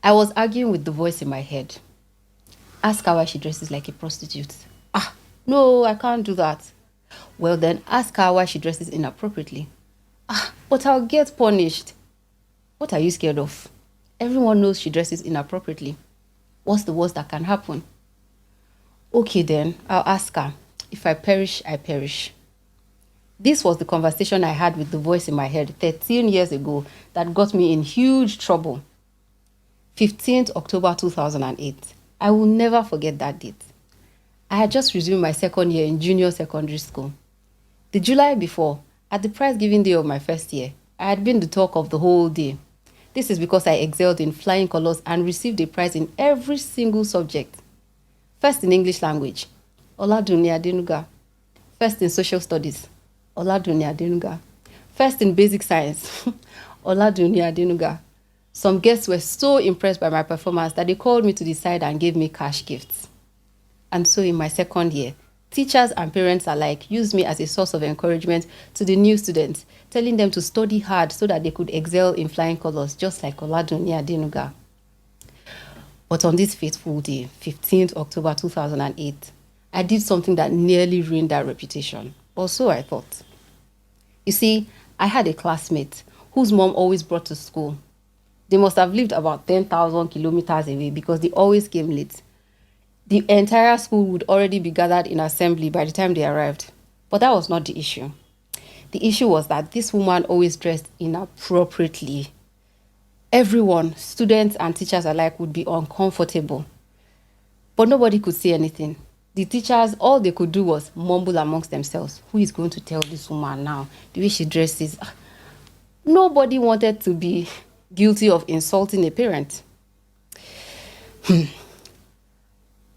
I was arguing with the voice in my head. Ask her why she dresses like a prostitute. No, I can't do that. Well then, ask her why she dresses inappropriately. But I'll get punished. What are you scared of? Everyone knows she dresses inappropriately. What's the worst that can happen? Okay then, I'll ask her. If I perish, I perish. This was the conversation I had with the voice in my head 13 years ago that got me in huge trouble. 15th October 2008. I will never forget that date. I had just resumed my second year in junior secondary school. The July before, at the prize giving day of my first year, I had been the talk of the whole day. This is because I excelled in flying colors and received a prize in every single subject. First in English language, Oladunni Adenuga. First in social studies, Oladunni Adenuga. First in basic science, Oladunni Adenuga. Some guests were so impressed by my performance that they called me to the side and gave me cash gifts. And so in my second year, teachers and parents alike used me as a source of encouragement to the new students, telling them to study hard so that they could excel in flying colors, just like Oladunni Adenuga. But on this fateful day, 15th October 2008, I did something that nearly ruined that reputation. Or so I thought. You see, I had a classmate whose mom always brought to school. They must have lived about 10,000 kilometers away because they always came late. The entire school would already be gathered in assembly by the time they arrived. But that was not the issue. The issue was that this woman always dressed inappropriately. Everyone, students and teachers alike, would be uncomfortable. But nobody could say anything. The teachers, all they could do was mumble amongst themselves. Who is going to tell this woman now? The way she dresses. Nobody wanted to be guilty of insulting a parent.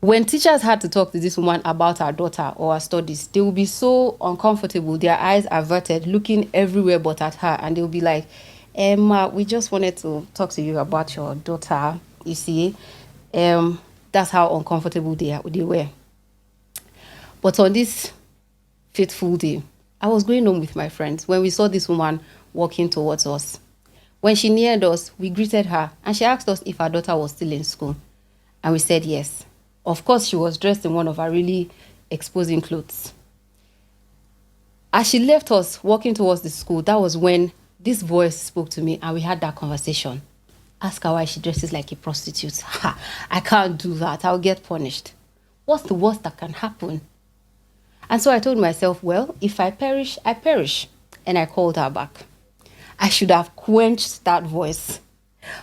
When teachers had to talk to this woman about her daughter or her studies, they would be so uncomfortable, their eyes averted, looking everywhere but at her, and they would be like, Emma, we just wanted to talk to you about your daughter. You see, that's how uncomfortable they were. But on this fateful day, I was going home with my friends when we saw this woman walking towards us. When she neared us, we greeted her and she asked us if her daughter was still in school. And we said yes. Of course, she was dressed in one of her really exposing clothes. As she left us walking towards the school, that was when this voice spoke to me and we had that conversation. Ask her why she dresses like a prostitute. I can't do that. I'll get punished. What's the worst that can happen? And so I told myself, well, if I perish, I perish. And I called her back. I should have quenched that voice.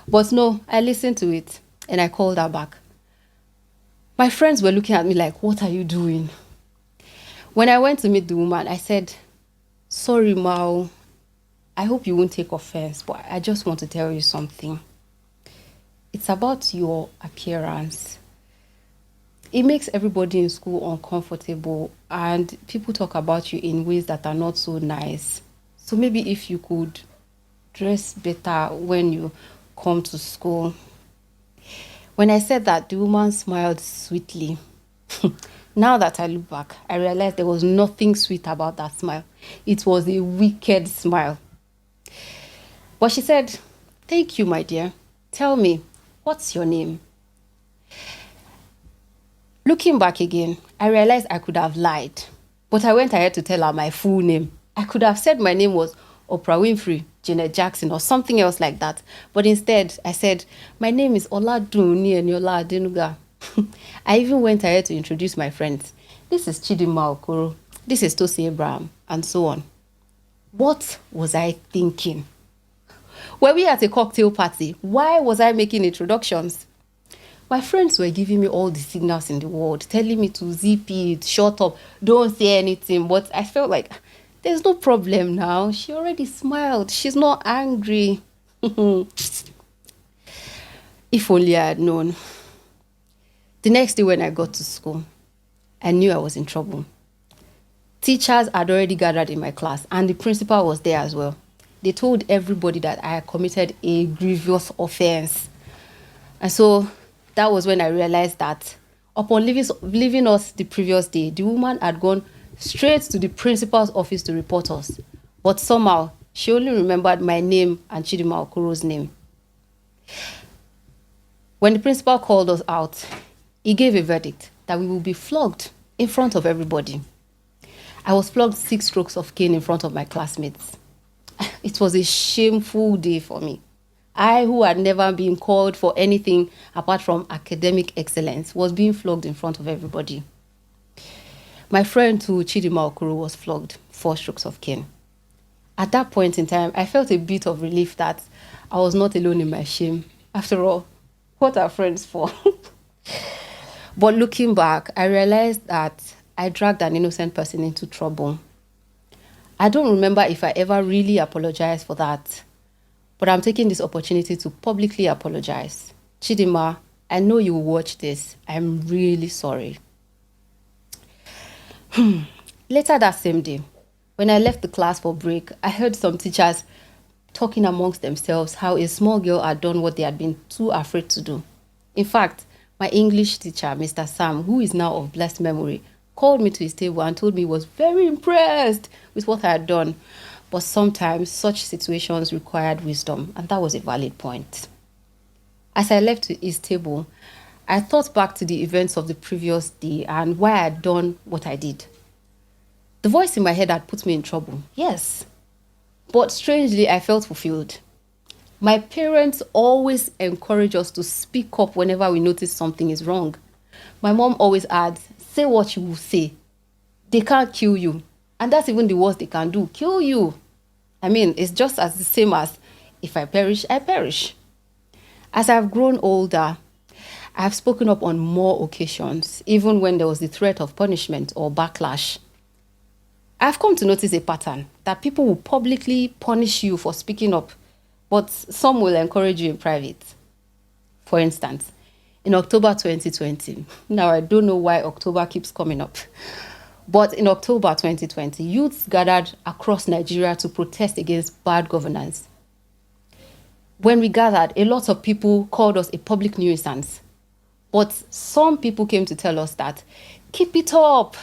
But no, I listened to it and I called her back. My friends were looking at me like, what are you doing? When I went to meet the woman, I said, sorry, Mao. I hope you won't take offense, but I just want to tell you something. It's about your appearance. It makes everybody in school uncomfortable and people talk about you in ways that are not so nice. So maybe if you could dress better when you come to school. When I said that, the woman smiled sweetly. Now that I look back, I realized there was nothing sweet about that smile. It was a wicked smile. But she said, thank you, my dear. Tell me, what's your name? Looking back again, I realized I could have lied. But I went ahead to tell her my full name. I could have said my name was Oprah Winfrey, Janet Jackson, or something else like that. But instead, I said, my name is Oladunni Adenuga. I even went ahead to introduce my friends. This is Chidinma Okoro. This is Tosi Abraham, and so on. What was I thinking? Were we at a cocktail party? Why was I making introductions? My friends were giving me all the signals in the world, telling me to zip it, shut up, don't say anything. But I felt like, there's no problem now. She already smiled. She's not angry. If only I had known. The next day when I got to school, I knew I was in trouble. Teachers had already gathered in my class and the principal was there as well. They told everybody that I had committed a grievous offense. And so that was when I realized that upon leaving us the previous day, the woman had gone straight to the principal's office to report us. But somehow, she only remembered my name and Chidinma Okoro's name. When the principal called us out, he gave a verdict that we will be flogged in front of everybody. I was flogged 6 strokes of cane in front of my classmates. It was a shameful day for me. I, who had never been called for anything apart from academic excellence, was being flogged in front of everybody. My friend too, Chidima Okoro, was flogged 4 strokes of cane. At that point in time, I felt a bit of relief that I was not alone in my shame. After all, what are friends for? But looking back, I realized that I dragged an innocent person into trouble. I don't remember if I ever really apologized for that, but I'm taking this opportunity to publicly apologize. Chidima, I know you will watch this. I'm really sorry. Later that same day, when I left the class for break, I heard some teachers talking amongst themselves how a small girl had done what they had been too afraid to do. In fact, my English teacher, Mr. Sam, who is now of blessed memory, called me to his table and told me he was very impressed with what I had done. But sometimes such situations required wisdom, and that was a valid point. As I left his table, I thought back to the events of the previous day and why I had done what I did. The voice in my head had put me in trouble, yes. But strangely, I felt fulfilled. My parents always encourage us to speak up whenever we notice something is wrong. My mom always adds, say what you will say. They can't kill you. And that's even the worst they can do, kill you. I mean, it's just as the same as if I perish, I perish. As I've grown older, I've spoken up on more occasions, even when there was the threat of punishment or backlash. I've come to notice a pattern that people will publicly punish you for speaking up, but some will encourage you in private. For instance, in October 2020, now I don't know why October keeps coming up, but in October 2020, youths gathered across Nigeria to protest against bad governance. When we gathered, a lot of people called us a public nuisance, but some people came to tell us that, keep it up.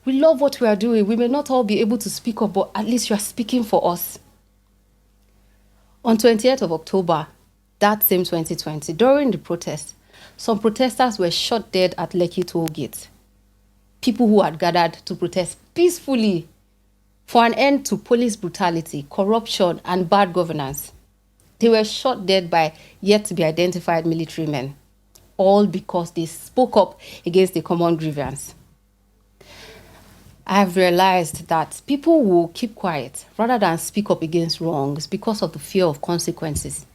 We love what we are doing. We may not all be able to speak up, but at least you are speaking for us. On 20th of October, that same 2020, during the protest, some protesters were shot dead at Lekki toll gate. People who had gathered to protest peacefully for an end to police brutality, corruption, and bad governance. They were shot dead by yet to be identified military men, all because they spoke up against a common grievance. I have realized that people will keep quiet rather than speak up against wrongs because of the fear of consequences.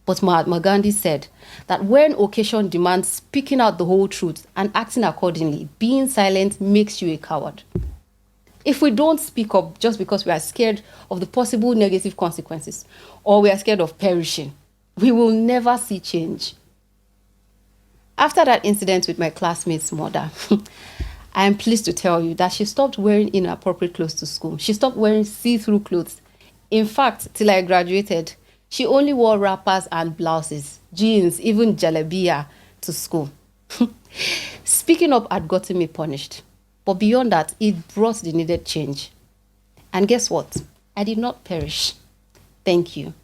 But Mahatma Gandhi said that when occasion demands speaking out the whole truth and acting accordingly, being silent makes you a coward. If we don't speak up just because we are scared of the possible negative consequences or we are scared of perishing, we will never see change. After that incident with my classmate's mother, I am pleased to tell you that she stopped wearing inappropriate clothes to school. She stopped wearing see-through clothes. In fact, till I graduated, she only wore wrappers and blouses, jeans, even jalabiya to school. Speaking up had gotten me punished. But beyond that, it brought the needed change. And guess what? I did not perish. Thank you.